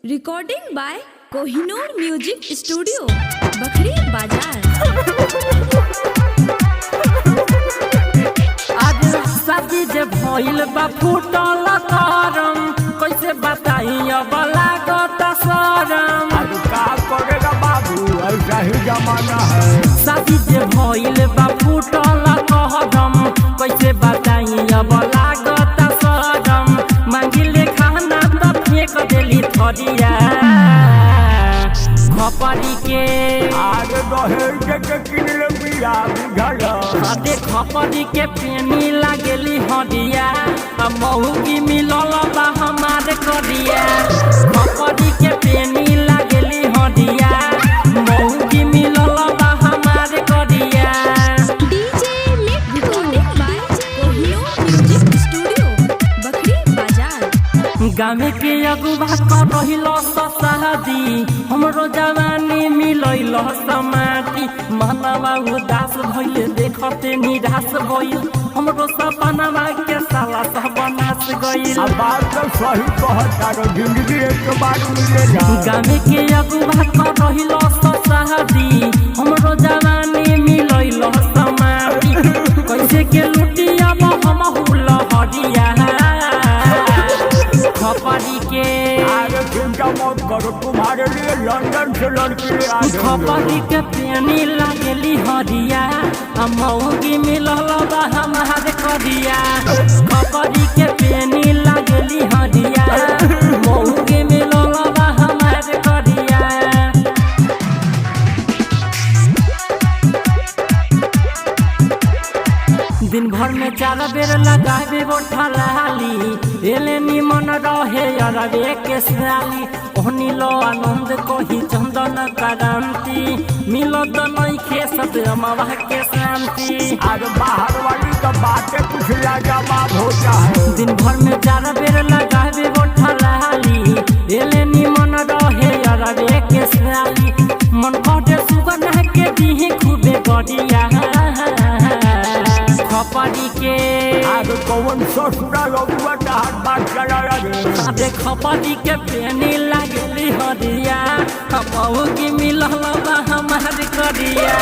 Recording by Kohinoor music studio Bakhri Bazar. आज शादी जे भइल बा फूटल करम, कैसे बताई अब लागत शरम। अब का करेगा बाबू, ऐसा ही जमाना है। शादी जे भइल बा फूटल करम, कैसे बताई अब लागत शरम। मांगिले खाना त फेंक देली थरिया खपरी के। आगे दहेज के किनले बिया बिघल। अरे खपरी के पेनी लागेली हरिया, महुगी मिलल बा हमारे करिया। खपरी के पेनी लागेली हरिया, महुगी मिलल बा हमारे करिया। डीजे लिप recording by Kohinoor music studio Bakhri Bazar. गामे के अगुवा कर रहिल शादी, हमरो जवानी मिलैल समाती। मनवा उदास भइल देखते निराश भइल, हमरो सपनावा के साला सब नाश गइल। अब बात तो सही कहता रो, जिंदगी एक बार मिलेगा। गामे के अगुवा कर रहिल शादी, हमरो जवानी मिलैल समाती। कैसे के लुटिया हम हुल हरिया खपरी के। आगे चिंता मत करो, तुम्हारे लिए लंदन से लड़की ले आ जाएंगे। खपरी के पेनी लागेली हरिया, महुगी मिलल बा हमारे करिया। खपरी के पेनी लागेली हरिया, महुगी मिलल बा हमारे करिया। दिन भर में 4 बेर लगावे गोठलाली, एले निमन रहे अरबे के साली। ओहनी लो आनंद कोही चंदन क्रांति, मिलत नइखे सतमवा के शांति। आज बाहर वाली तो बातें कुछ लाजवाब होता है। दिन भर में 4 बेर लगावे गोठलाली, एले निमन रहे अरबे के साली। मन करे सुगन के दिही खूबे गरिया खपरी के। आगे कौन ससुरा रघुआ हाथ बात चला रे। अरे खपरी के पेनी लागेली हरिया, महुगी मिलल बा हमारे करिया।